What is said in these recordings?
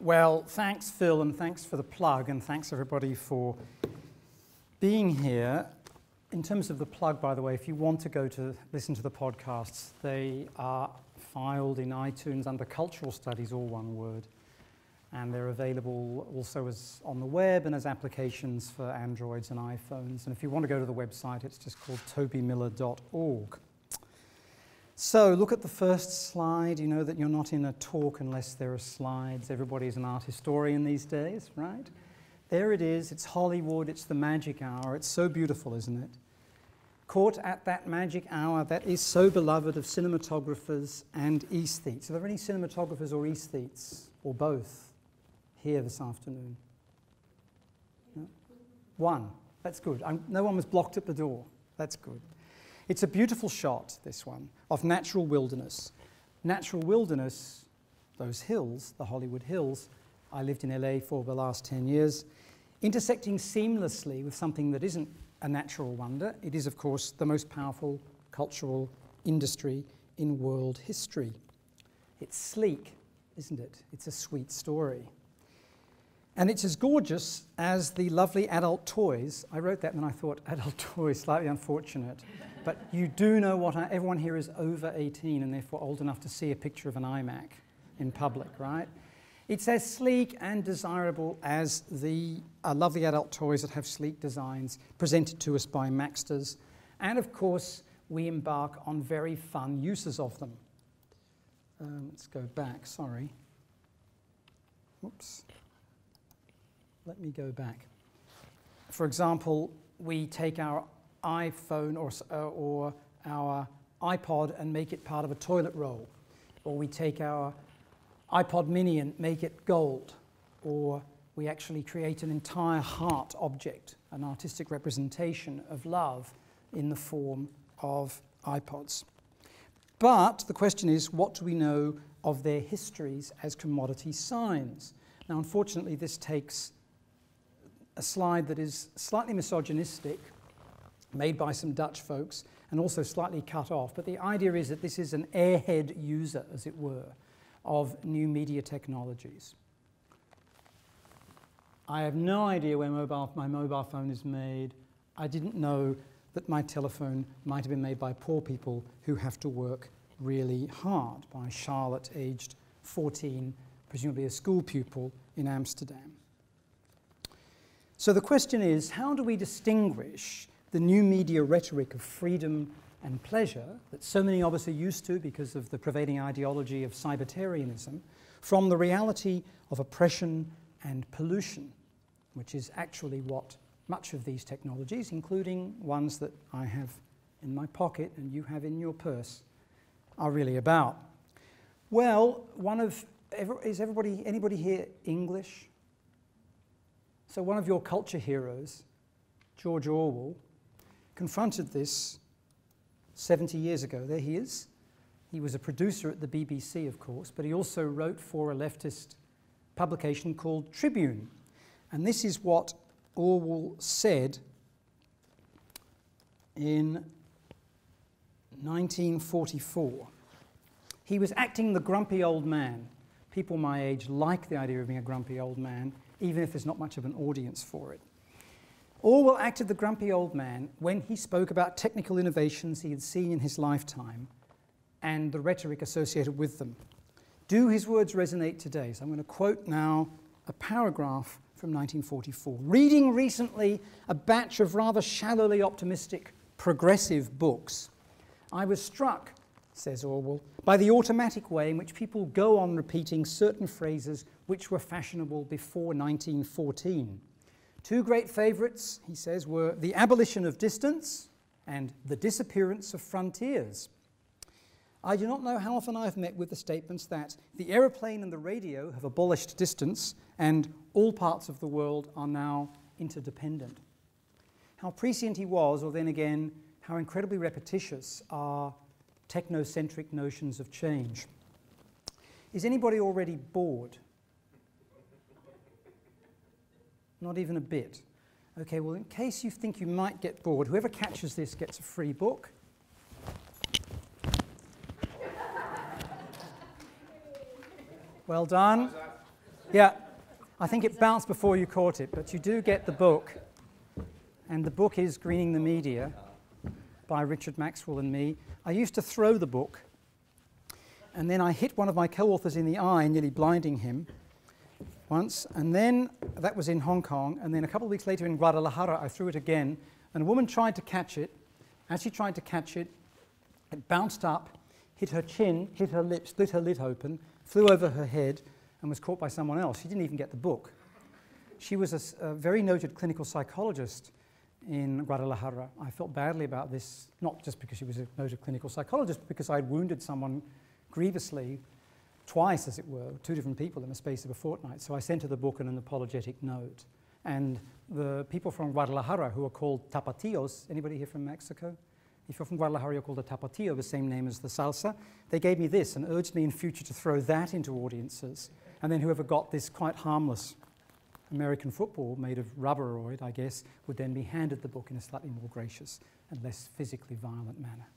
Well, thanks, Phil, and thanks for the plug, and thanks, everybody, for being here. In terms of the plug, by the way, if you want to go to listen to the podcasts, they are filed in iTunes under Cultural Studies, all one word. And they're available also as on the web and as applications for Androids and iPhones. And if you want to go to the website, it's just called tobymiller.org. So look at the first slide. You know that you're not in a talk unless there are slides. Everybody's an art historian these days, right? There it is. It's Hollywood. It's the magic hour. It's so beautiful, isn't it? Caught at that magic hour that is so beloved of cinematographers and aesthetes. Are there any cinematographers or aesthetes, or both, here this afternoon? No? One. That's good. No one was blocked at the door. That's good. It's a beautiful shot, this one, of natural wilderness. Natural wilderness, those hills, the Hollywood Hills, I lived in LA for the last 10 years, intersecting seamlessly with something that isn't a natural wonder. It is, of course, the most powerful cultural industry in world history. It's sleek, isn't it? It's a sweet story. And it's as gorgeous as the lovely adult toys. I wrote that and then I thought, adult toys, slightly unfortunate. But you do know what everyone here is over 18 and therefore old enough to see a picture of an iMac in public, right? It's as sleek and desirable as the lovely adult toys that have sleek designs presented to us by Maxters. And of course, we embark on very fun uses of them. Let's go back, sorry. Oops. Let me go back. For example, we take our iPhone or our iPod and make it part of a toilet roll. Or we take our iPod mini and make it gold. Or we actually create an entire heart object, an artistic representation of love in the form of iPods. But the question is, what do we know of their histories as commodity signs? Now, unfortunately, this takes a slide that is slightly misogynistic, made by some Dutch folks, and also slightly cut off. But the idea is that this is an airhead user, as it were, of new media technologies. I have no idea where my mobile phone is made. I didn't know that my telephone might have been made by poor people who have to work really hard, by Charlotte, aged 14, presumably a school pupil in Amsterdam. So the question is, how do we distinguish the new media rhetoric of freedom and pleasure that so many of us are used to because of the prevailing ideology of cybertarianism from the reality of oppression and pollution, which is actually what much of these technologies, including ones that I have in my pocket and you have in your purse, are really about? Well, anybody here English? So one of your culture heroes, George Orwell, confronted this 70 years ago. There he is. He was a producer at the BBC, of course, but he also wrote for a leftist publication called Tribune. And this is what Orwell said in 1944. He was acting the grumpy old man. People my age like the idea of being a grumpy old man, even if there's not much of an audience for it. Orwell acted the grumpy old man when he spoke about technical innovations he had seen in his lifetime and the rhetoric associated with them. Do his words resonate today? So I'm going to quote now a paragraph from 1944. Reading recently a batch of rather shallowly optimistic progressive books, I was struck, says Orwell, by the automatic way in which people go on repeating certain phrases which were fashionable before 1914. Two great favourites, he says, were the abolition of distance and the disappearance of frontiers. I do not know how often I have met with the statements that the aeroplane and the radio have abolished distance and all parts of the world are now interdependent. How prescient he was, or then again, how incredibly repetitious are technocentric notions of change. Is anybody already bored? Not even a bit. Okay, well, in case you think you might get bored, whoever catches this gets a free book. Well done. Yeah, I think it bounced before you caught it, but you do get the book. And the book is Greening the Media by Richard Maxwell and me. I used to throw the book, and then I hit one of my co-authors in the eye, nearly blinding him once. And then, that was in Hong Kong, and then a couple of weeks later in Guadalajara, I threw it again, and a woman tried to catch it. As she tried to catch it, it bounced up, hit her chin, hit her lips, split her lid open, flew over her head, and was caught by someone else. She didn't even get the book. She was a very noted clinical psychologist in Guadalajara. I felt badly about this, not just because she was a noted clinical psychologist, but because I'd wounded someone grievously, twice as it were, two different people in the space of a fortnight. So I sent her the book and an apologetic note. And the people from Guadalajara, who are called Tapatíos, anybody here from Mexico? If you're from Guadalajara, you're called a Tapatío, the same name as the salsa. They gave me this and urged me in future to throw that into audiences. And then whoever got this quite harmless American football made of rubberoid, I guess, would then be handed the book in a slightly more gracious and less physically violent manner.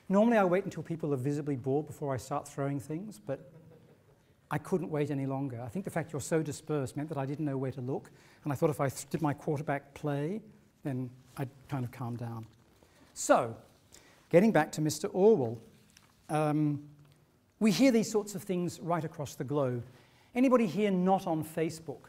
Normally I wait until people are visibly bored before I start throwing things, but I couldn't wait any longer. I think the fact you're so dispersed meant that I didn't know where to look, and I thought if I did my quarterback play, then I'd kind of calm down. So, getting back to Mr. Orwell, we hear these sorts of things right across the globe. Anybody here not on Facebook?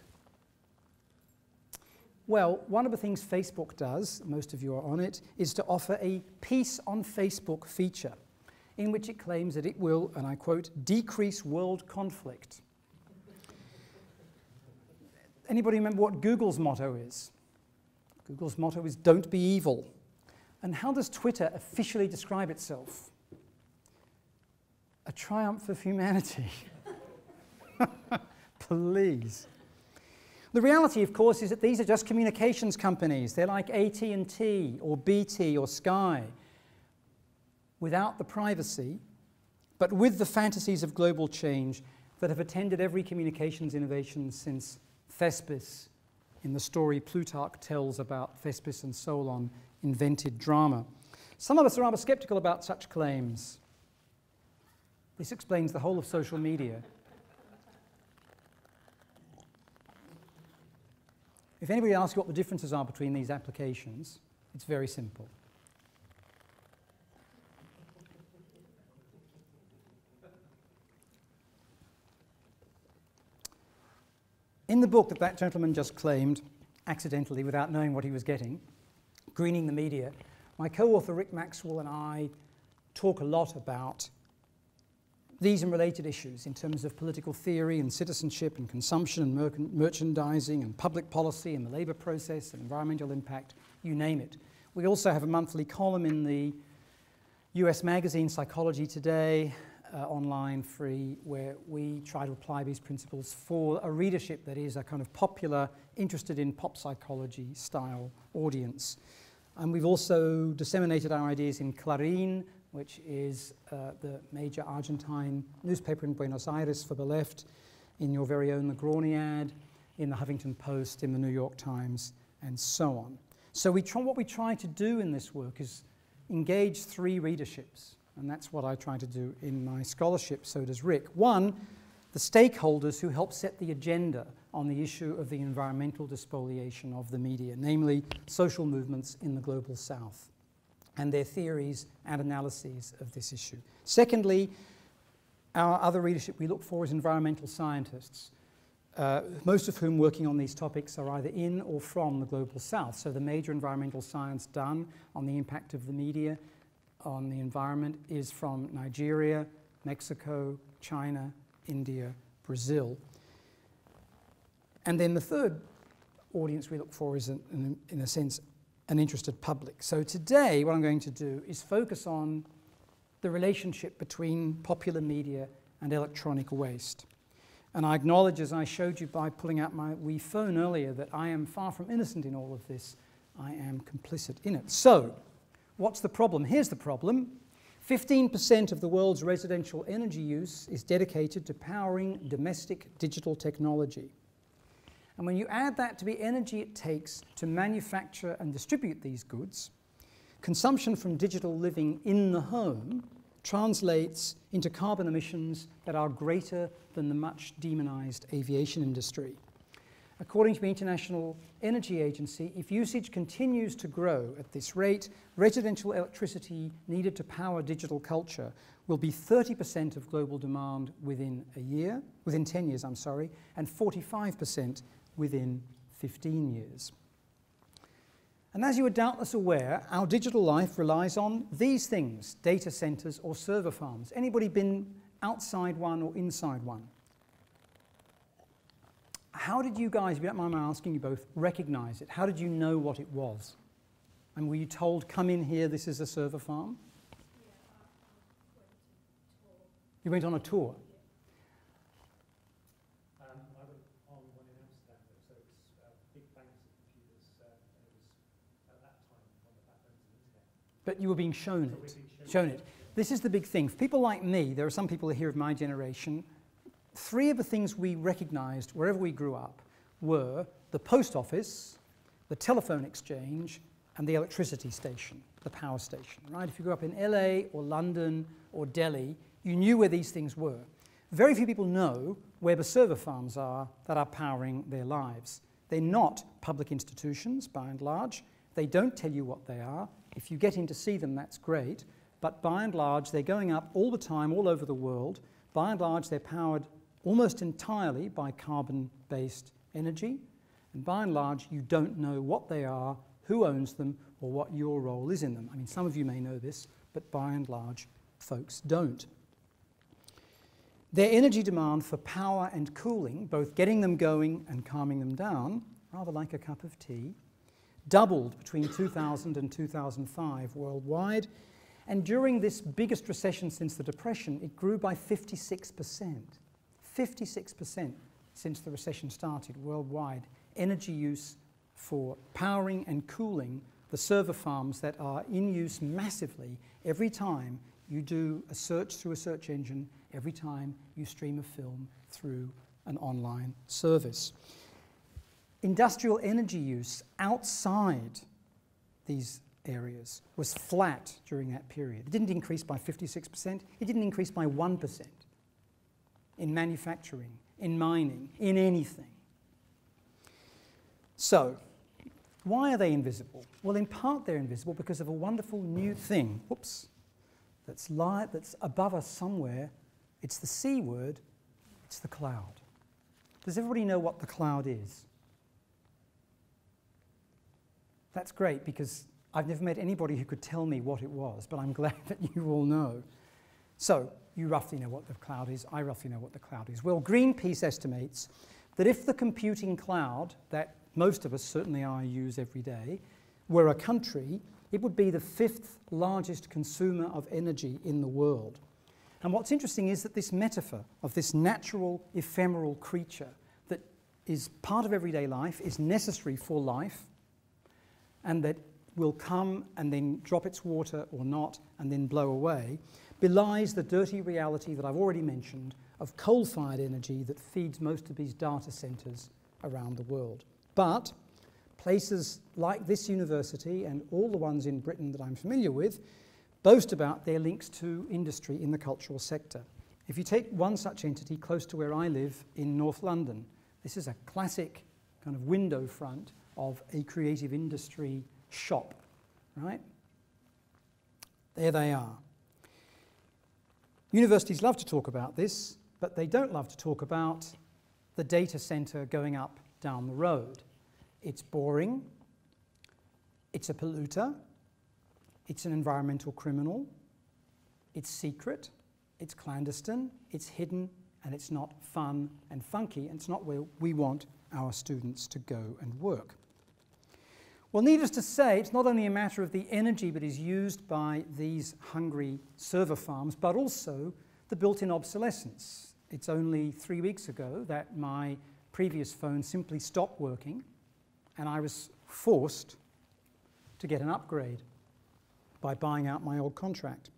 Well, one of the things Facebook does, most of you are on it, is to offer a Peace on Facebook feature in which it claims that it will, and I quote, decrease world conflict. Anybody remember what Google's motto is? Google's motto is don't be evil. And how does Twitter officially describe itself? A triumph of humanity. Please. The reality, of course, is that these are just communications companies. They're like AT&T or BT or Sky, without the privacy, but with the fantasies of global change that have attended every communications innovation since Thespis, in the story Plutarch tells about Thespis and Solon, invented drama. Some of us are rather skeptical about such claims. This explains the whole of social media. If anybody asks you what the differences are between these applications, it's very simple. In the book that that gentleman just claimed, accidentally, without knowing what he was getting, Greening the Media, my co-author Rick Maxwell and I talk a lot about these and related issues in terms of political theory and citizenship and consumption and merchandising and public policy and the labour process and environmental impact, you name it. We also have a monthly column in the US magazine Psychology Today, online, free, where we try to apply these principles for a readership that is a kind of popular, interested in pop psychology style audience. And we've also disseminated our ideas in Clarín, which is the major Argentine newspaper in Buenos Aires for the left, in your very own Negroni ad, in the Huffington Post, in the New York Times, and so on. So what we try to do in this work is engage three readerships, and that's what I try to do in my scholarship, so does Rick. One, the stakeholders who help set the agenda on the issue of the environmental despoliation of the media, namely social movements in the global south, and their theories and analyses of this issue. Secondly, our other readership we look for is environmental scientists, most of whom working on these topics are either in or from the global south. So the major environmental science done on the impact of the media on the environment is from Nigeria, Mexico, China, India, Brazil. And then the third audience we look for is, in a sense, an interested public. So today what I'm going to do is focus on the relationship between popular media and electronic waste. And I acknowledge, as I showed you by pulling out my wee phone earlier, that I am far from innocent in all of this. I am complicit in it. So, what's the problem? Here's the problem. 15% of the world's residential energy use is dedicated to powering domestic digital technology. And when you add that to the energy it takes to manufacture and distribute these goods, consumption from digital living in the home translates into carbon emissions that are greater than the much demonized aviation industry. According to the International Energy Agency, if usage continues to grow at this rate, residential electricity needed to power digital culture will be 30% of global demand within 10 years, and 45% within 15 years. And as you are doubtless aware, our digital life relies on these things: data centers or server farms. Anybody been outside one or inside one? How did you guys, if you don't mind my asking you both, recognize it? How did you know what it was? And were you told, come in here, this is a server farm? You went on a tour? I went on one in Amsterdam, so it's big banks of computers, and it was at that time on the backbones of the internet. But you were being shown it. Shown it. This is the big thing. For people like me, there are some people here of my generation, three of the things we recognized wherever we grew up were the post office, the telephone exchange, and the electricity station, the power station, right? If you grew up in LA or London or Delhi, you knew where these things were. Very few people know where the server farms are that are powering their lives. They're not public institutions, by and large. They don't tell you what they are. If you get in to see them, that's great. But by and large, they're going up all the time, all over the world. By and large, they're powered almost entirely by carbon-based energy. And by and large, you don't know what they are, who owns them, or what your role is in them. I mean, some of you may know this, but by and large, folks don't. Their energy demand for power and cooling, both getting them going and calming them down, rather like a cup of tea, doubled between 2000 and 2005 worldwide. And during this biggest recession since the Depression, it grew by 56%. 56% since the recession started worldwide. Energy use for powering and cooling the server farms that are in use massively every time you do a search through a search engine, every time you stream a film through an online service. Industrial energy use outside these areas was flat during that period. It didn't increase by 56%, it didn't increase by 1% in manufacturing, in mining, in anything. So, why are they invisible? Well, in part they're invisible because of a wonderful new thing, that's above us somewhere. It's the C word, it's the cloud. Does everybody know what the cloud is? That's great, because I've never met anybody who could tell me what it was, but I'm glad that you all know. So, you roughly know what the cloud is, I roughly know what the cloud is. Well, Greenpeace estimates that if the computing cloud, that most of us, certainly I, use every day, were a country, it would be the 5th largest consumer of energy in the world. And what's interesting is that this metaphor of this natural, ephemeral creature that is part of everyday life, is necessary for life, and that will come and then drop its water or not and then blow away, belies the dirty reality that I've already mentioned of coal-fired energy that feeds most of these data centers around the world. But places like this university and all the ones in Britain that I'm familiar with boast about their links to industry in the cultural sector. If you take one such entity close to where I live in North London, this is a classic kind of window front of a creative industry shop, right? There they are. Universities love to talk about this, but they don't love to talk about the data center going up down the road. It's boring, it's a polluter, it's an environmental criminal, it's secret, it's clandestine, it's hidden, and it's not fun and funky, and it's not where we want our students to go and work. Well, needless to say, it's not only a matter of the energy that is used by these hungry server farms, but also the built-in obsolescence. It's only 3 weeks ago that my previous phone simply stopped working, and I was forced to get an upgrade by buying out my old contract.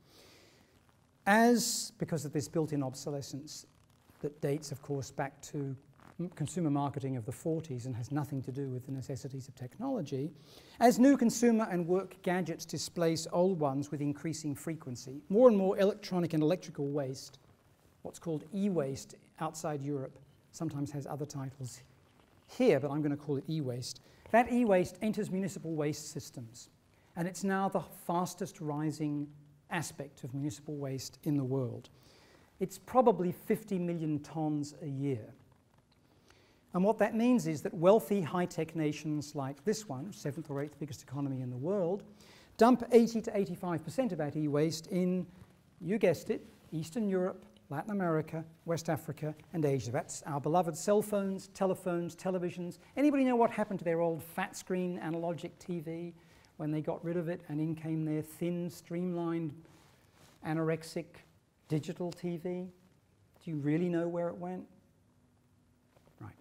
Because of this built-in obsolescence that dates, of course, back to consumer marketing of the 40s and has nothing to do with the necessities of technology, as new consumer and work gadgets displace old ones with increasing frequency. More and more electronic and electrical waste, what's called e-waste outside Europe, sometimes has other titles here, but I'm going to call it e-waste. That e-waste enters municipal waste systems, and it's now the fastest rising aspect of municipal waste in the world. It's probably 50 million tons a year. And what that means is that wealthy, high-tech nations like this one, 7th or 8th biggest economy in the world, dump 80 to 85% of that e-waste in, you guessed it, Eastern Europe, Latin America, West Africa, and Asia. That's our beloved cell phones, telephones, televisions. Anybody know what happened to their old fat screen analogic TV when they got rid of it and in came their thin, streamlined, anorexic digital TV? Do you really know where it went? Right.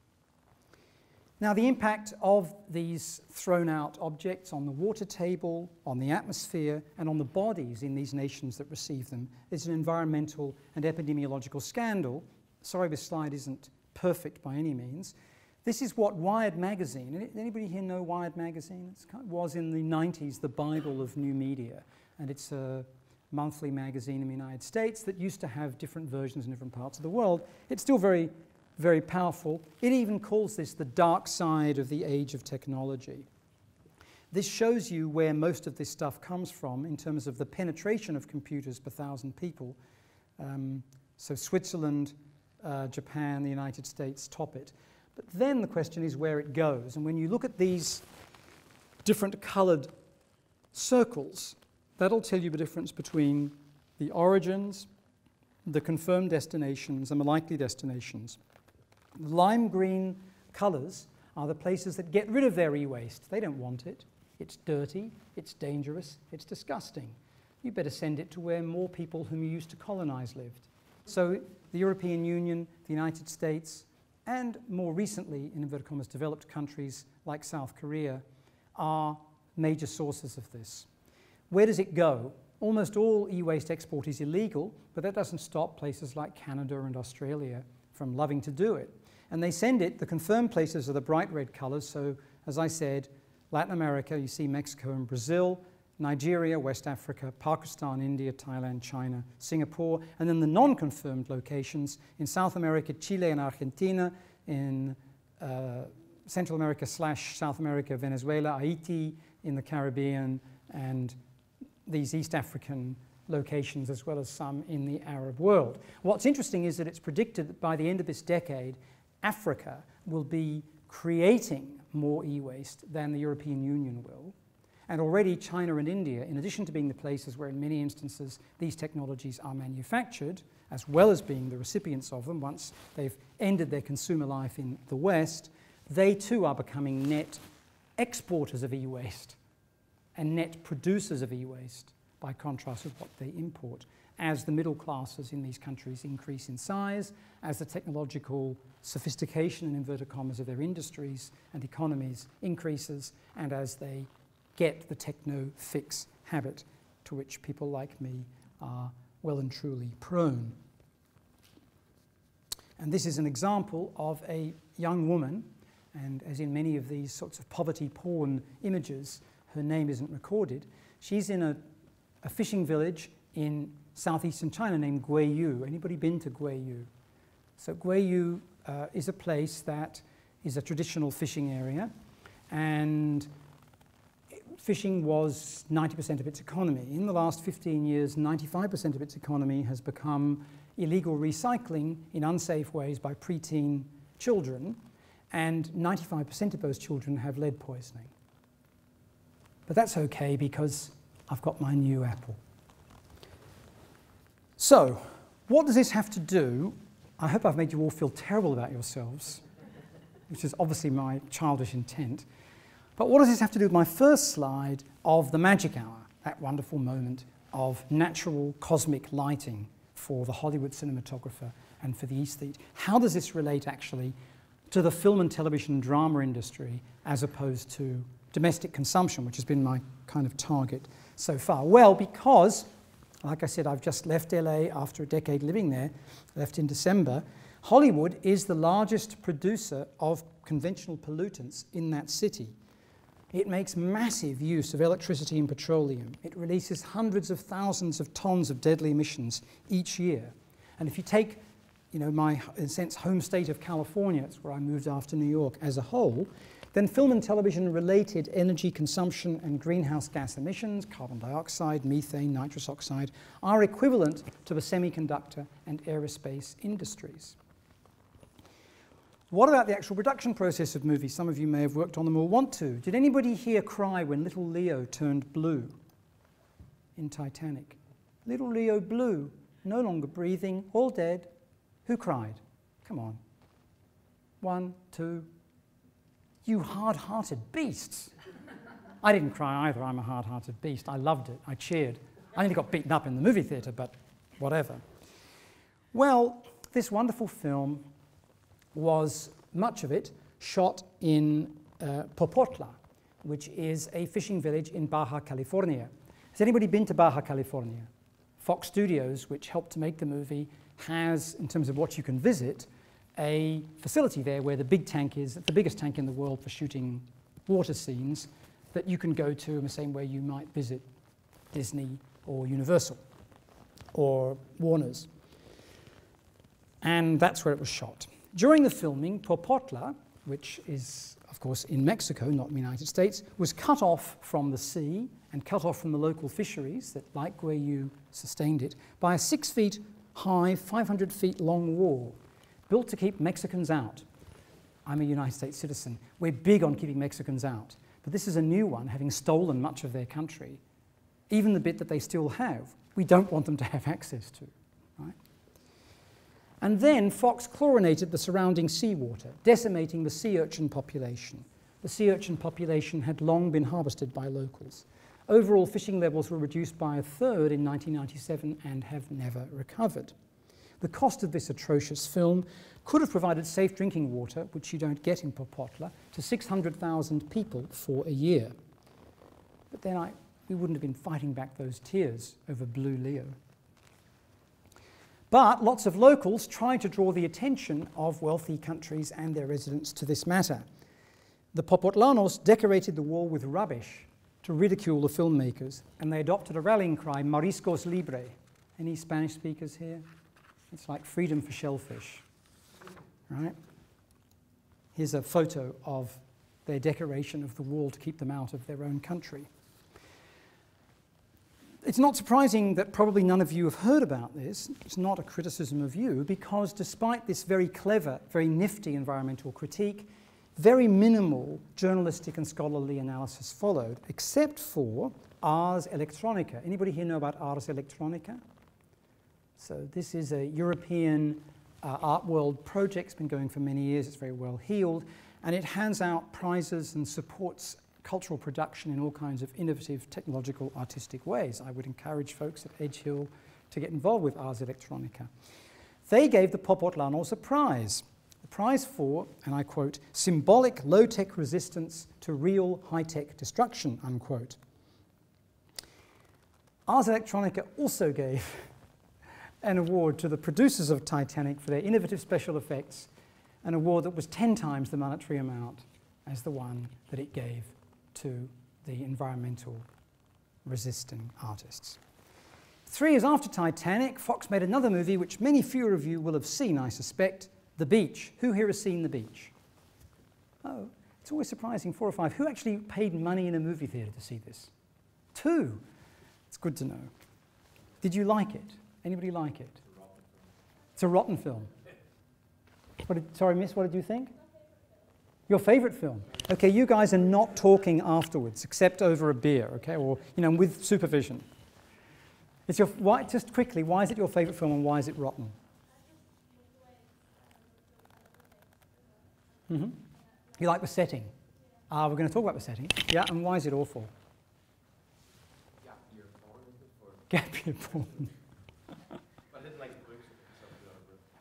Now, the impact of these thrown out objects on the water table, on the atmosphere, and on the bodies in these nations that receive them is an environmental and epidemiological scandal. Sorry, this slide isn't perfect by any means. This is what Wired magazine, anybody here know Wired magazine? It was in the 90s the Bible of new media, and it's a monthly magazine in the United States that used to have different versions in different parts of the world. It's still very, very powerful. It even calls this the dark side of the age of technology. This shows you where most of this stuff comes from in terms of the penetration of computers per 1,000 people. So Switzerland, Japan, the United States top it. But then the question is where it goes. And when you look at these different colored circles, that'll tell you the difference between the origins, the confirmed destinations, and the likely destinations. The lime green colors are the places that get rid of their e-waste. They don't want it. It's dirty, it's dangerous, it's disgusting. You better send it to where more people whom you used to colonize lived. So the European Union, the United States, and more recently, in inverted commas, developed countries like South Korea are major sources of this. Where does it go? Almost all e-waste export is illegal, but that doesn't stop places like Canada and Australia from loving to do it. And they send it, the confirmed places are the bright red colors, so as I said, Latin America, you see Mexico and Brazil, Nigeria, West Africa, Pakistan, India, Thailand, China, Singapore, and then the non-confirmed locations in South America, Chile and Argentina, in Central America / South America, Venezuela, Haiti, in the Caribbean, and these East African locations, as well as some in the Arab world. What's interesting is that it's predicted that by the end of this decade, Africa will be creating more e-waste than the European Union will. And already China and India, in addition to being the places where in many instances these technologies are manufactured, as well as being the recipients of them once they've ended their consumer life in the West, they too are becoming net exporters of e-waste and net producers of e-waste, by contrast with what they import, as the middle classes in these countries increase in size, as the technological sophistication, in inverted commas, of their industries and economies increases, and as they get the techno-fix habit to which people like me are well and truly prone. And this is an example of a young woman, and as in many of these sorts of poverty porn images, her name isn't recorded. She's in a fishing village in southeastern China named Guiyu. Anybody been to Guiyu? So Guiyu is a place that is a traditional fishing area, and fishing was 90% of its economy. In the last 15 years, 95% of its economy has become illegal recycling in unsafe ways by preteen children, and 95% of those children have lead poisoning. But that's okay because I've got my new Apple. So, what does this have to do? I hope I've made you all feel terrible about yourselves, which is obviously my childish intent. But what does this have to do with my first slide of the magic hour, that wonderful moment of natural cosmic lighting for the Hollywood cinematographer and for the aesthete? How does this relate actually to the film and television drama industry as opposed to domestic consumption, which has been my kind of target so far? Well, because, like I said, I've just left LA after a decade living there, left in December. Hollywood is the largest producer of conventional pollutants in that city. It makes massive use of electricity and petroleum. It releases hundreds of thousands of tons of deadly emissions each year. And if you take, my, in a sense, home state of California, it's where I moved after New York, as a whole, then film and television-related energy consumption and greenhouse gas emissions, carbon dioxide, methane, nitrous oxide, are equivalent to the semiconductor and aerospace industries. What about the actual production process of movies? Some of you may have worked on them or want to. Did anybody here cry when little Leo turned blue in Titanic? Little Leo blue, no longer breathing, all dead. Who cried? Come on. 1, 2. You hard-hearted beasts. I didn't cry either. I'm a hard-hearted beast. I loved it. I cheered. I only got beaten up in the movie theatre, but whatever. Well, this wonderful film was, much of it, shot in Popotla, which is a fishing village in Baja California. Has anybody been to Baja California? Fox Studios, which helped to make the movie, has, in terms of what you can visit, a facility there where the big tank is, the biggest tank in the world for shooting water scenes, that you can go to in the same way you might visit Disney or Universal or Warner's. And that's where it was shot. During the filming, Popotla, which is, of course, in Mexico, not in the United States, was cut off from the sea and cut off from the local fisheries that, like where you sustained it, by a 6 feet high, 500 feet long wall built to keep Mexicans out. I'm a United States citizen. We're big on keeping Mexicans out. But this is a new one, having stolen much of their country. Even the bit that they still have, we don't want them to have access to. Right? And then Fox chlorinated the surrounding seawater, decimating the sea urchin population. The sea urchin population had long been harvested by locals. Overall fishing levels were reduced by 1/3 in 1997 and have never recovered. The cost of this atrocious film could have provided safe drinking water, which you don't get in Popotla, to 600,000 people for a year. But then we wouldn't have been fighting back those tears over Blue Leo. But lots of locals tried to draw the attention of wealthy countries and their residents to this matter. The Popotlanos decorated the wall with rubbish to ridicule the filmmakers, and they adopted a rallying cry, Mariscos Libre. Any Spanish speakers here? It's like freedom for shellfish, right? Here's a photo of their decoration of the wall to keep them out of their own country. It's not surprising that probably none of you have heard about this. It's not a criticism of you, because despite this very clever, very nifty environmental critique, very minimal journalistic and scholarly analysis followed, except for Ars Electronica. Anybody here know about Ars Electronica? So this is a European art world project. It's been going for many years. It's very well heeled, and it hands out prizes and supports cultural production in all kinds of innovative, technological, artistic ways. I would encourage folks at Edge Hill to get involved with Ars Electronica. They gave the Popotlanos a prize. The prize for, and I quote, symbolic low-tech resistance to real high-tech destruction, unquote. Ars Electronica also gave an award to the producers of Titanic for their innovative special effects, an award that was 10 times the monetary amount as the one that it gave to the environmental resisting artists. 3 years after Titanic, Fox made another movie which many fewer of you will have seen, I suspect, The Beach. Who here has seen The Beach? Oh, it's always surprising, 4 or 5. Who actually paid money in a movie theatre to see this? 2. It's good to know. Did you like it? Anybody like it? It's a rotten film. Sorry, miss, what did you think? Your favorite film? Okay, you guys are not talking afterwards, except over a beer, okay, or with supervision. It's just quickly, why is it your favorite film and why is it rotten? Mm-hmm. You like the setting? We're going to talk about the setting. Yeah, and why is it awful? Gap year porn.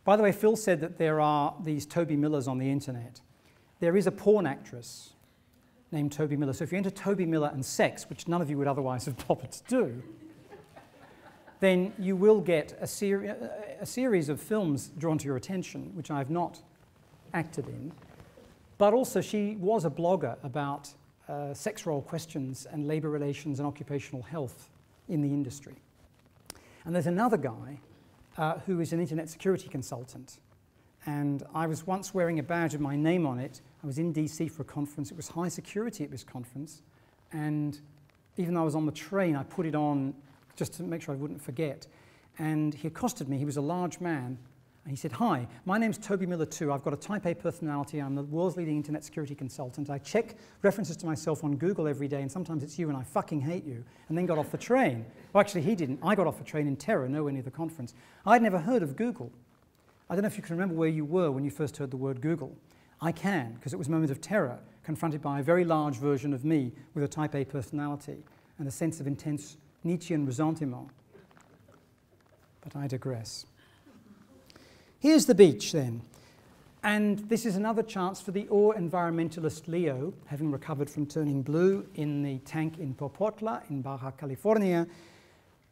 By the way, Phil said that there are these Toby Millers on the internet. There is a porn actress named Toby Miller. So if you enter Toby Miller and sex, which none of you would otherwise have bothered to do, then you will get a series of films drawn to your attention, which I've not acted in. But also she was a blogger about sex role questions and labour relations and occupational health in the industry. And there's another guy who is an internet security consultant. And I was once wearing a badge with my name on it. I was in DC for a conference. It was high security at this conference. And even though I was on the train, I put it on just to make sure I wouldn't forget. And he accosted me. He was a large man. And he said, "Hi, my name's Toby Miller too. I've got a type A personality. I'm the world's leading internet security consultant. I check references to myself on Google every day, and sometimes it's you, and I fucking hate you." And then got off the train. Well, actually, he didn't. I got off the train in terror, nowhere near the conference. I'd never heard of Google. I don't know if you can remember where you were when you first heard the word Google. I can, because it was a moment of terror, confronted by a very large version of me with a type A personality and a sense of intense Nietzschean ressentiment. But I digress. Here's the beach then. And this is another chance for the environmentalist Leo, having recovered from turning blue in the tank in Popotla in Baja California,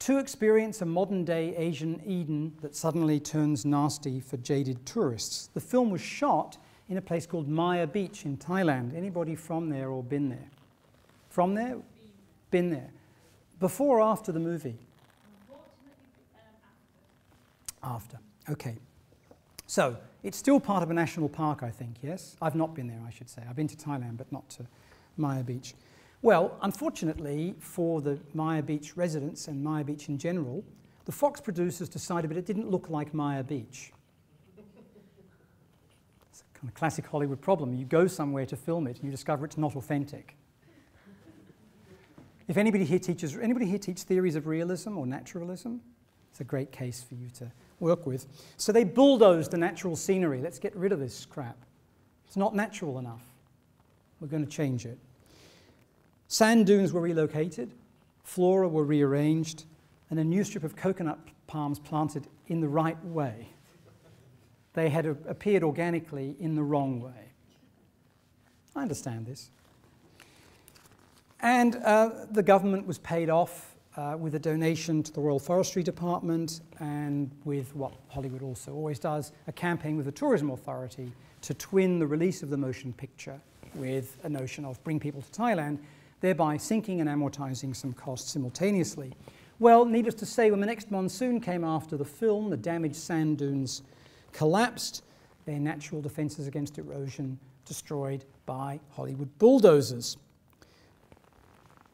to experience a modern-day Asian Eden that suddenly turns nasty for jaded tourists. The film was shot in a place called Maya Beach in Thailand. Anybody from there or been there? From there? Been there. Before or after the movie? After. Okay. So, it's still part of a national park, I think, yes? I've not been there, I should say. I've been to Thailand, but not to Maya Beach. Well, unfortunately for the Maya Beach residents and Maya Beach in general, the Fox producers decided that it didn't look like Maya Beach. It's a kind of classic Hollywood problem. You go somewhere to film it and you discover it's not authentic. If anybody here teaches theories of realism or naturalism, it's a great case for you to work with. So they bulldozed the natural scenery. Let's get rid of this crap. It's not natural enough. We're going to change it. Sand dunes were relocated, flora were rearranged, and a new strip of coconut palms planted in the right way. They had appeared organically in the wrong way. I understand this. And the government was paid off with a donation to the Royal Forestry Department and with what Hollywood also always does, a campaign with the Tourism Authority to twin the release of the motion picture with a notion of bring people to Thailand, thereby sinking and amortizing some costs simultaneously. Well, needless to say, when the next monsoon came after the film, the damaged sand dunes collapsed, their natural defenses against erosion destroyed by Hollywood bulldozers.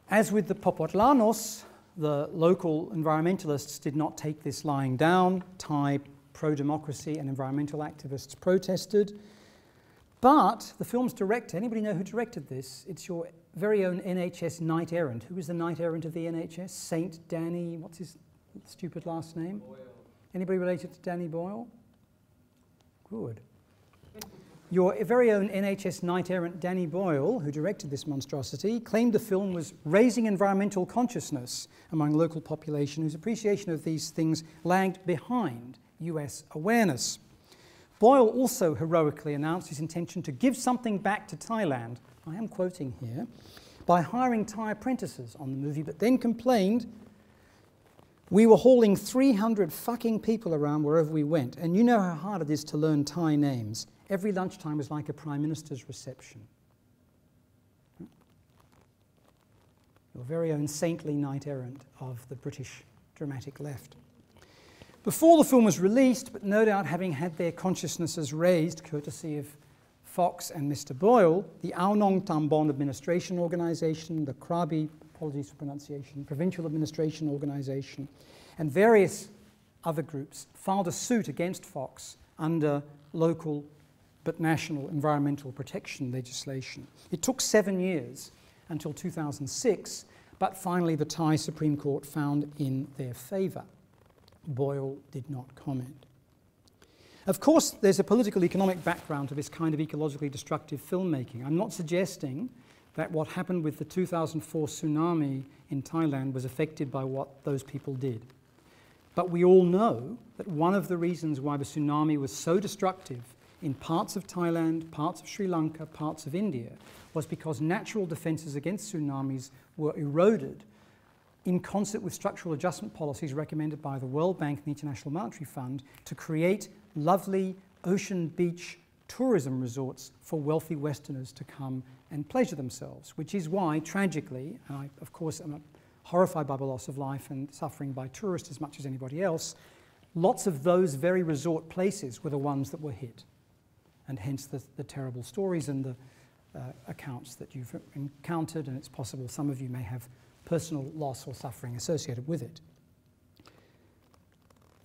As with the Popotlanos, the local environmentalists did not take this lying down. Thai pro-democracy and environmental activists protested. But the film's director, anybody know who directed this? It's your very own NHS knight errant. Who is the knight errant of the NHS? Saint Danny, what's his stupid last name? Boyle. Anybody related to Danny Boyle? Good. Your very own NHS knight errant Danny Boyle, who directed this monstrosity, claimed the film was raising environmental consciousness among local population whose appreciation of these things lagged behind US awareness. Boyle also heroically announced his intention to give something back to Thailand, I am quoting here, by hiring Thai apprentices on the movie, but then complained, "We were hauling 300 fucking people around wherever we went, and you know how hard it is to learn Thai names. Every lunchtime was like a Prime Minister's reception." Your very own saintly knight-errant of the British dramatic left. Before the film was released, but no doubt having had their consciousnesses raised, courtesy of Fox and Mr. Boyle, the Ao Nong Tambon Administration Organisation, the Krabi, apologies for pronunciation, Provincial Administration Organisation, and various other groups filed a suit against Fox under local but national environmental protection legislation. It took 7 years until 2006, but finally the Thai Supreme Court found in their favour. Boyle did not comment. Of course, there's a political economic background to this kind of ecologically destructive filmmaking. I'm not suggesting that what happened with the 2004 tsunami in Thailand was affected by what those people did. But we all know that one of the reasons why the tsunami was so destructive in parts of Thailand, parts of Sri Lanka, parts of India, was because natural defenses against tsunamis were eroded in concert with structural adjustment policies recommended by the World Bank and the International Monetary Fund, to create lovely ocean beach tourism resorts for wealthy Westerners to come and pleasure themselves, which is why, tragically, and I, of course, am horrified by the loss of life and suffering by tourists as much as anybody else, lots of those very resort places were the ones that were hit, and hence the terrible stories and the accounts that you've encountered, and it's possible some of you may have personal loss or suffering associated with it.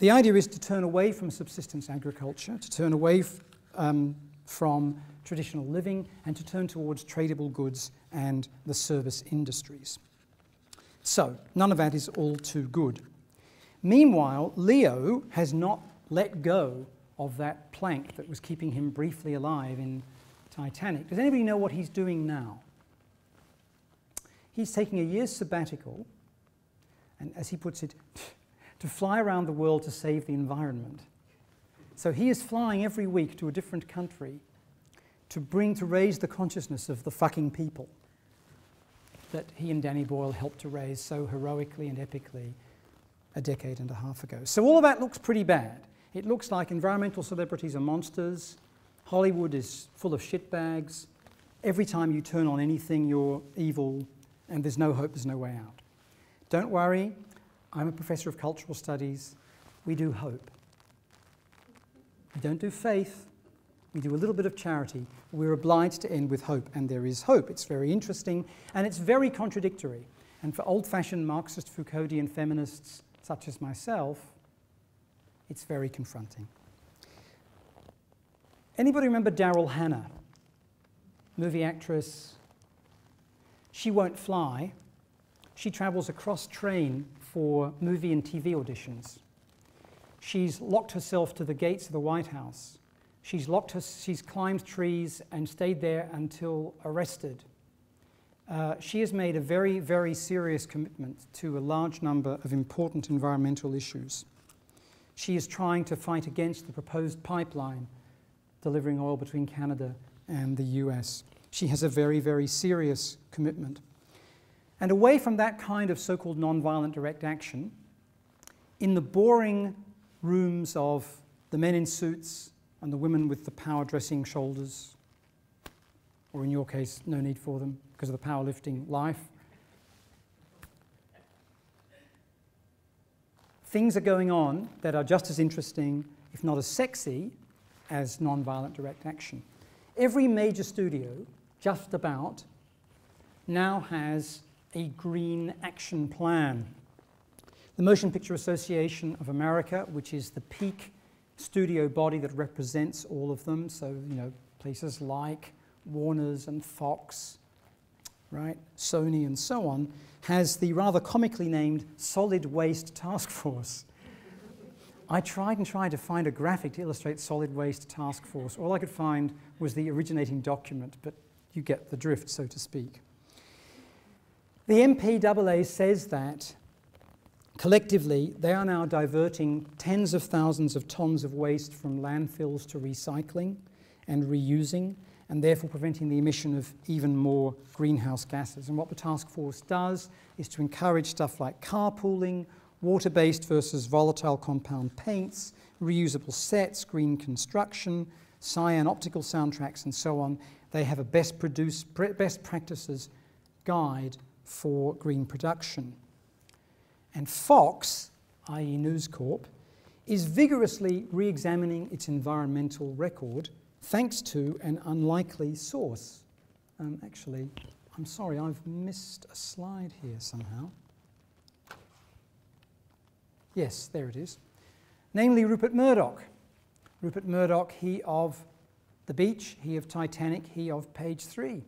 The idea is to turn away from subsistence agriculture, to turn away from traditional living, and to turn towards tradable goods and the service industries. So, none of that is all too good. Meanwhile, Leo has not let go of that plank that was keeping him briefly alive in Titanic. Does anybody know what he's doing now? He's taking a year's sabbatical, and as he puts it, to fly around the world to save the environment. So he is flying every week to a different country to raise the consciousness of the fucking people that he and Danny Boyle helped to raise so heroically and epically a decade and a half ago. So all of that looks pretty bad. It looks like environmental celebrities are monsters, Hollywood is full of shitbags, every time you turn on anything you're evil, and there's no hope, there's no way out. Don't worry, I'm a professor of cultural studies. We do hope. We don't do faith, we do a little bit of charity. We're obliged to end with hope, and there is hope. It's very interesting, and it's very contradictory. And for old-fashioned Marxist Foucauldian feminists such as myself, it's very confronting. Anybody remember Daryl Hannah? Movie actress. She won't fly. She travels across train for movie and TV auditions. She's locked herself to the gates of the White House. She's climbed trees and stayed there until arrested. She has made a very, very serious commitment to a large number of important environmental issues. She is trying to fight against the proposed pipeline delivering oil between Canada and the US. She has a very, very serious commitment. And away from that kind of so-called non-violent direct action, in the boring rooms of the men in suits and the women with the power-dressing shoulders, or in your case, no need for them because of the powerlifting life, things are going on that are just as interesting, if not as sexy, as non-violent direct action. Every major studio, just about, now has a green action plan. The Motion Picture Association of America, which is the peak studio body that represents all of them, so, you know, places like Warner's and Fox, right, Sony and so on, has the rather comically named Solid Waste Task Force. I tried to find a graphic to illustrate Solid Waste Task Force. All I could find was the originating document, but you get the drift, so to speak. The MPAA says that collectively they are now diverting tens of thousands of tons of waste from landfills to recycling and reusing, and therefore preventing the emission of even more greenhouse gases. And what the task force does is to encourage stuff like carpooling, water-based versus volatile compound paints, reusable sets, green construction, cyan optical soundtracks, and so on. They have a best practices guide for green production. And Fox, i.e. News Corp, is vigorously re-examining its environmental record thanks to an unlikely source. Actually, I'm sorry, I've missed a slide here somehow. Yes, there it is. Namely Rupert Murdoch. Rupert Murdoch, he of The Beach, he of Titanic, he of Page 3.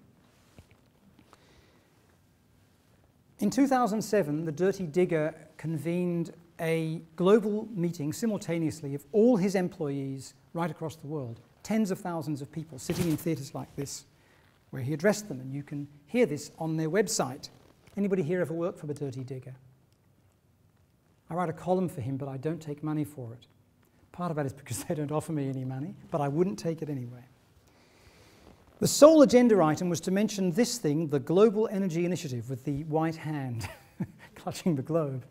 In 2007, the Dirty Digger convened a global meeting simultaneously of all his employees right across the world. Tens of thousands of people sitting in theatres like this, where he addressed them, and you can hear this on their website. Anybody here ever worked for the Dirty Digger? I write a column for him, but I don't take money for it. Part of that is because they don't offer me any money, but I wouldn't take it anyway. The sole agenda item was to mention this thing, the Global Energy Initiative with the white hand touching the globe.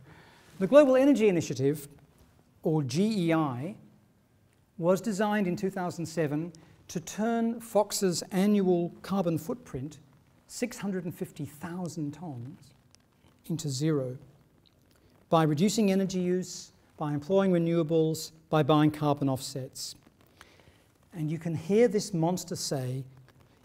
The Global Energy Initiative, or GEI, was designed in 2007 to turn Fox's annual carbon footprint, 650,000 tonnes, into zero by reducing energy use, by employing renewables, by buying carbon offsets. And you can hear this monster say,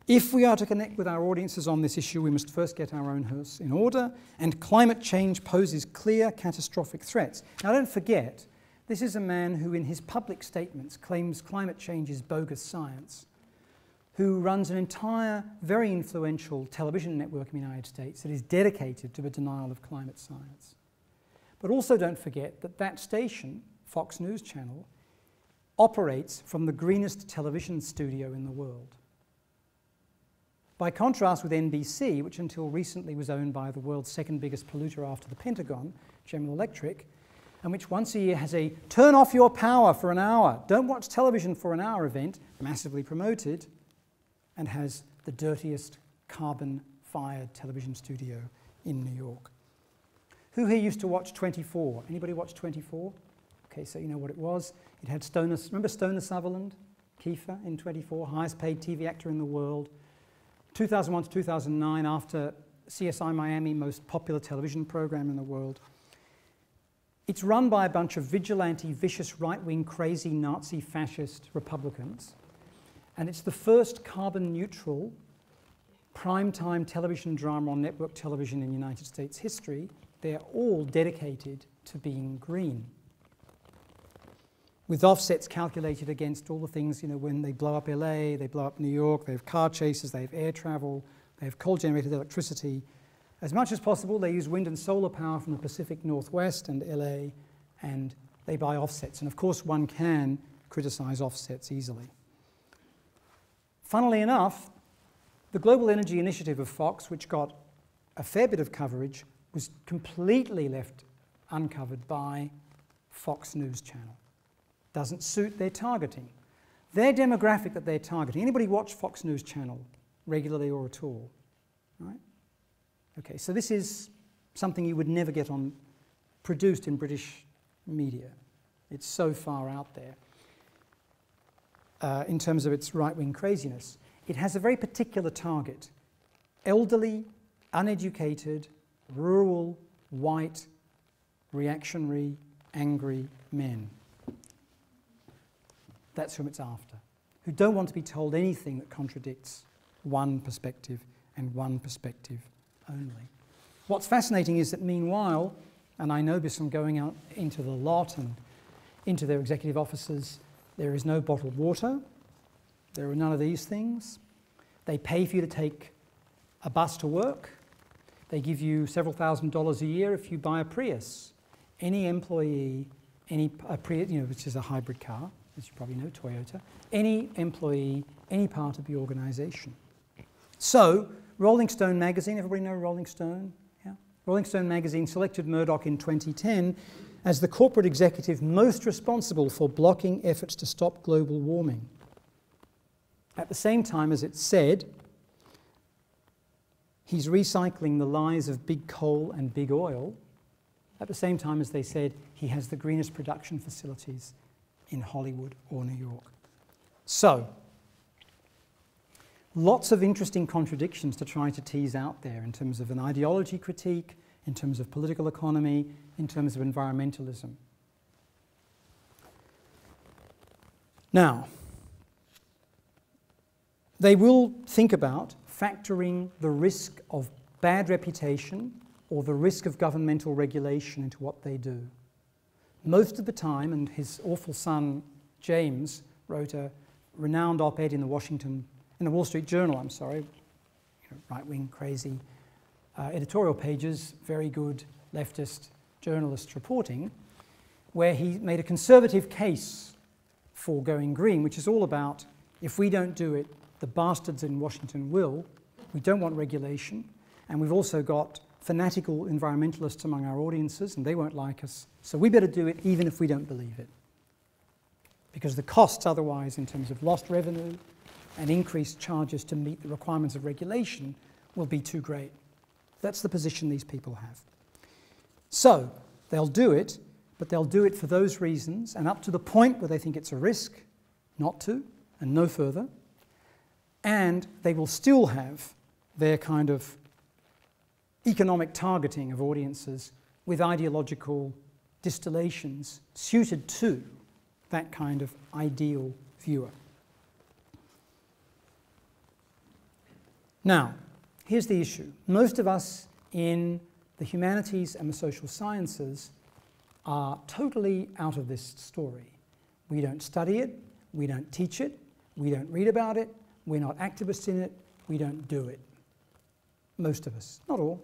if we are to connect with our audiences on this issue, we must first get our own house in order, and climate change poses clear catastrophic threats. Now don't forget, this is a man who in his public statements claims climate change is bogus science, who runs an entire, very influential television network in the United States that is dedicated to the denial of climate science. But also don't forget that that station, Fox News Channel, operates from the greenest television studio in the world. By contrast with NBC, which until recently was owned by the world's second biggest polluter after the Pentagon, General Electric, and which once a year has a turn off your power for an hour, don't watch television for an hour event, massively promoted, and has the dirtiest carbon-fired television studio in New York. Who here used to watch 24? Anybody watch 24? Okay, so you know what it was. It had remember Stoner Sutherland, Kiefer in 24, highest paid TV actor in the world. 2001 to 2009, after CSI Miami, most popular television program in the world. It's run by a bunch of vigilante, vicious, right-wing, crazy, Nazi, fascist Republicans. And it's the first carbon-neutral primetime television drama on network television in United States history. They're all dedicated to being green, with offsets calculated against all the things, you know, when they blow up LA, they blow up New York, they have car chases, they have air travel, they have coal-generated electricity. As much as possible, they use wind and solar power from the Pacific Northwest and LA, and they buy offsets. And of course, one can criticize offsets easily. Funnily enough, the Global Energy Initiative of Fox, which got a fair bit of coverage, was completely left uncovered by Fox News Channel. Doesn't suit their targeting. Their demographic that they're targeting. Anybody watch Fox News Channel regularly or at all? Right? Okay, so this is something you would never get produced in British media. It's so far out there in terms of its right-wing craziness. It has a very particular target. Elderly, uneducated, rural, white, reactionary, angry men. That's whom it's after, who don't want to be told anything that contradicts one perspective and one perspective only. What's fascinating is that meanwhile, and I know this from going out into the lot and into their executive offices, there is no bottled water, there are none of these things. They pay for you to take a bus to work. They give you several $1,000s a year if you buy a Prius. Any employee, Prius, you know, which is a hybrid car, as you probably know, Toyota, any employee, any part of the organization. So, Rolling Stone magazine, everybody know Rolling Stone? Yeah? Rolling Stone magazine selected Murdoch in 2010 as the corporate executive most responsible for blocking efforts to stop global warming. At the same time as it said, he's recycling the lies of big coal and big oil, at the same time as they said he has the greenest production facilities in Hollywood or New York. So, lots of interesting contradictions to try to tease out there in terms of an ideology critique, in terms of political economy, in terms of environmentalism. Now, they will think about factoring the risk of bad reputation or the risk of governmental regulation into what they do. Most of the time, and his awful son James wrote a renowned op-ed in the Wall Street Journal, right-wing, crazy editorial pages, very good leftist journalist reporting, where he made a conservative case for going green, which is all about, if we don't do it, the bastards in Washington will. We don't want regulation, and we've also got fanatical environmentalists among our audiences, and they won't like us, so we better do it even if we don't believe it. Because the costs otherwise, in terms of lost revenue and increased charges to meet the requirements of regulation, will be too great. That's the position these people have. So they'll do it, but they'll do it for those reasons and up to the point where they think it's a risk not to, and no further. And they will still have their kind of economic targeting of audiences with ideological distillations suited to that kind of ideal viewer. Now, here's the issue. Most of us in the humanities and the social sciences are totally out of this story. We don't study it, we don't teach it, we don't read about it, we're not activists in it, we don't do it. Most of us, not all.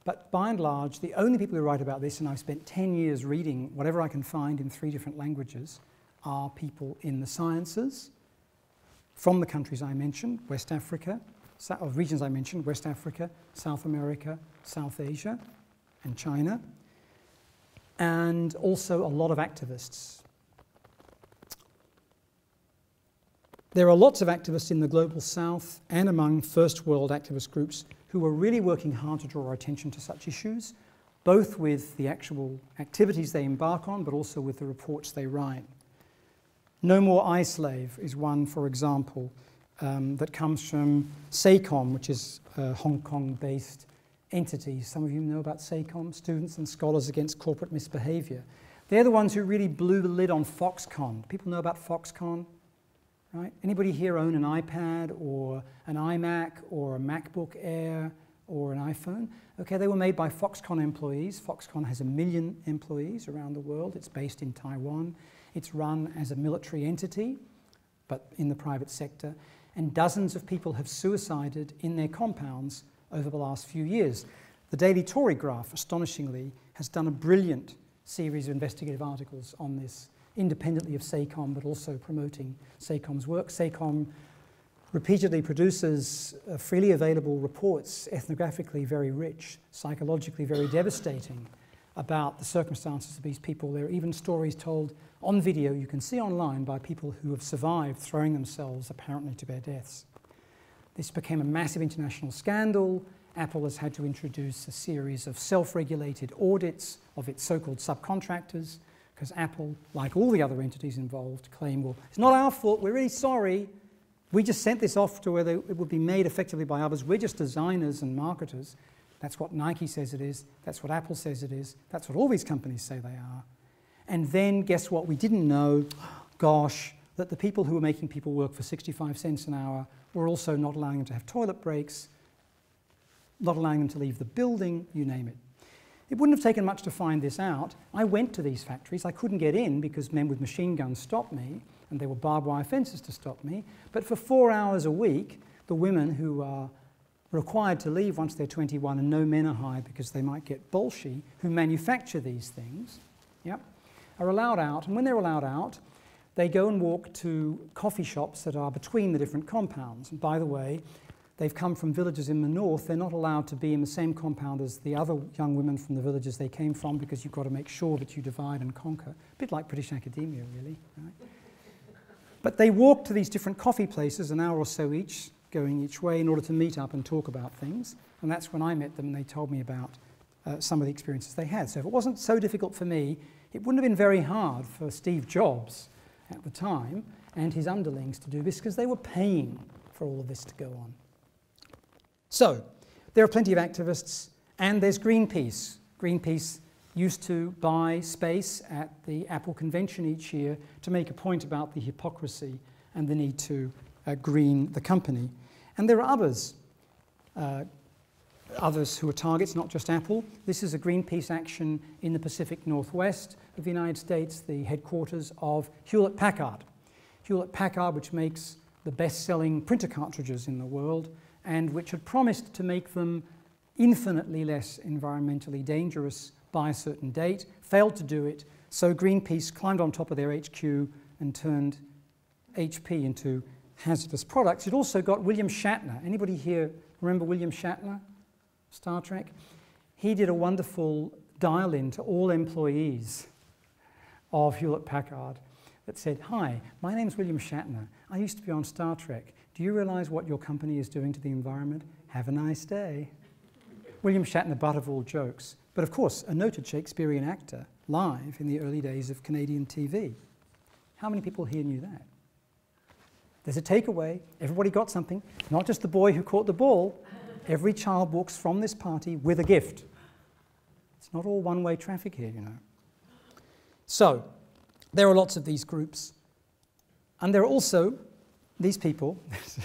But by and large, the only people who write about this, and I've spent 10 years reading whatever I can find in 3 different languages, are people in the sciences from the countries I mentioned, West Africa, or regions I mentioned, West Africa, South America, South Asia, and China, and also a lot of activists. There are lots of activists in the global south and among first world activist groups who are really working hard to draw our attention to such issues, both with the actual activities they embark on, but also with the reports they write. No More I Slave is one, for example, that comes from SACOM, which is a Hong Kong-based entity. Some of you know about SACOM, Students and Scholars Against Corporate Misbehavior. They're the ones who really blew the lid on Foxconn. People know about Foxconn, right? Anybody here own an iPad or an iMac or a MacBook Air or an iPhone? Okay, they were made by Foxconn employees. Foxconn has 1 million employees around the world. It's based in Taiwan. It's run as a military entity, but in the private sector. And dozens of people have suicided in their compounds over the last few years. The Daily Tory Graph, astonishingly, has done a brilliant series of investigative articles on this, independently of SACOM, but also promoting SACOM's work. SACOM repeatedly produces freely available reports, ethnographically very rich, psychologically very devastating, about the circumstances of these people. There are even stories told on video you can see online by people who have survived throwing themselves apparently to their deaths. This became a massive international scandal. Apple has had to introduce a series of self-regulated audits of its so-called subcontractors, because Apple, like all the other entities involved, claim, well, it's not our fault, we're really sorry. We just sent this off to where it would be made effectively by others. We're just designers and marketers. That's what Nike says it is. That's what Apple says it is. That's what all these companies say they are. And then guess what? We didn't know, gosh, that the people who were making people work for 65 cents an hour were also not allowing them to have toilet breaks, not allowing them to leave the building, you name it. It wouldn't have taken much to find this out. I went to these factories. I couldn't get in because men with machine guns stopped me, and there were barbed wire fences to stop me. But for 4 hours a week, the women who are required to leave once they're 21 and no men are hired because they might get bolshy, who manufacture these things, are allowed out. And when they're allowed out, they go and walk to coffee shops that are between the different compounds. And by the way, they've come from villages in the north. They're not allowed to be in the same compound as the other young women from the villages they came from, because you've got to make sure that you divide and conquer. A bit like British academia, really. Right? But they walk to these different coffee places, an hour or so each, going each way, in order to meet up and talk about things. And that's when I met them and they told me about some of the experiences they had. So if it wasn't so difficult for me, it wouldn't have been very hard for Steve Jobs at the time and his underlings to do this, because they were paying for all of this to go on. So there are plenty of activists, and there's Greenpeace. Greenpeace used to buy space at the Apple convention each year to make a point about the hypocrisy and the need to green the company. And there are others who are targets, not just Apple. This is a Greenpeace action in the Pacific Northwest of the United States, the headquarters of Hewlett-Packard. Hewlett-Packard, which makes the best-selling printer cartridges in the world, and which had promised to make them infinitely less environmentally dangerous by a certain date, failed to do it, so Greenpeace climbed on top of their HQ and turned HP into hazardous products. It also got William Shatner. Anybody here remember William Shatner, Star Trek? He did a wonderful dial-in to all employees of Hewlett-Packard that said, "Hi, my name's William Shatner. I used to be on Star Trek. Do you realize what your company is doing to the environment? Have a nice day." William Shatner, butt of all jokes, but of course, a noted Shakespearean actor, live in the early days of Canadian TV. How many people here knew that? There's a takeaway. Everybody got something. Not just the boy who caught the ball. Every child walks from this party with a gift. It's not all one-way traffic here, you know. So, there are lots of these groups. And there are also these people.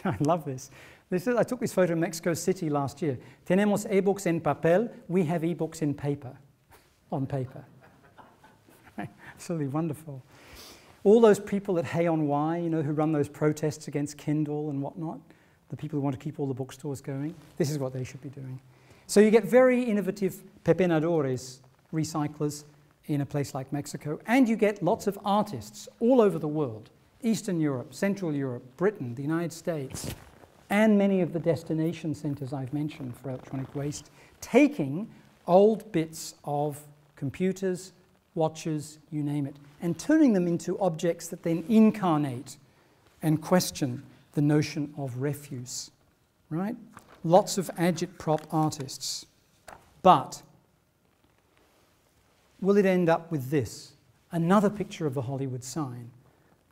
I love this. I took this photo in Mexico City last year. Tenemos ebooks en papel. We have ebooks in paper, on paper. Absolutely wonderful. All those people at Hay on Wye, you know, who run those protests against Kindle and whatnot, the people who want to keep all the bookstores going, this is what they should be doing. So you get very innovative pepenadores, recyclers, in a place like Mexico, and you get lots of artists all over the world, Eastern Europe, Central Europe, Britain, the United States, and many of the destination centers I've mentioned for electronic waste, taking old bits of computers, watches, you name it, and turning them into objects that then incarnate and question the notion of refuse, right? Lots of agitprop artists. But will it end up with this? Another picture of the Hollywood sign.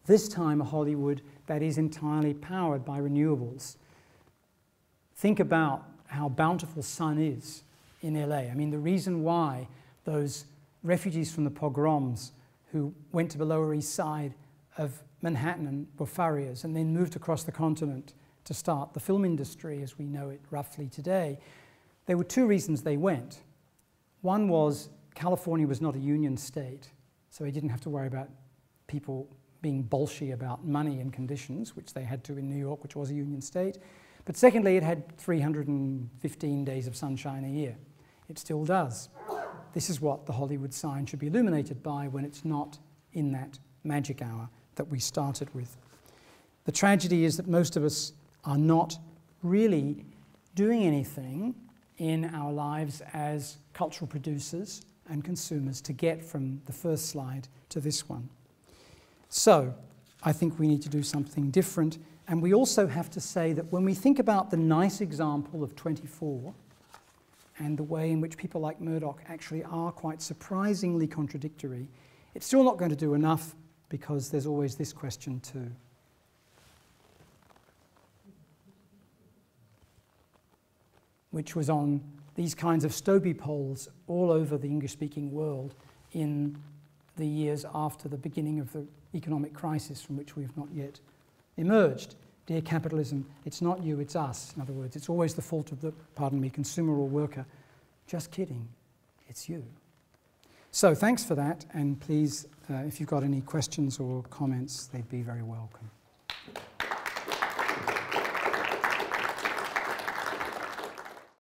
This time a Hollywood that is entirely powered by renewables. Think about how bountiful sun is in LA. I mean, the reason why those refugees from the pogroms who went to the Lower East Side of Manhattan and were furriers and then moved across the continent to start the film industry as we know it roughly today, there were two reasons they went. One was California was not a union state, so they didn't have to worry about people being bolshy about money and conditions, which they had to in New York, which was a union state. But secondly, it had 315 days of sunshine a year. It still does. This is what the Hollywood sign should be illuminated by when it's not in that magic hour that we started with. The tragedy is that most of us are not really doing anything in our lives as cultural producers and consumers to get from the first slide to this one. So I think we need to do something different. And we also have to say that when we think about the nice example of 24 and the way in which people like Murdoch actually are quite surprisingly contradictory, it's still not going to do enough because there's always this question too. Which was on these kinds of Stobie polls all over the English-speaking world in the years after the beginning of the economic crisis from which we have not yet emerged. Dear capitalism, it's not you, it's us. In other words, it's always the fault of the, pardon me, consumer or worker. Just kidding, it's you. So thanks for that, and please, if you've got any questions or comments, they'd be very welcome.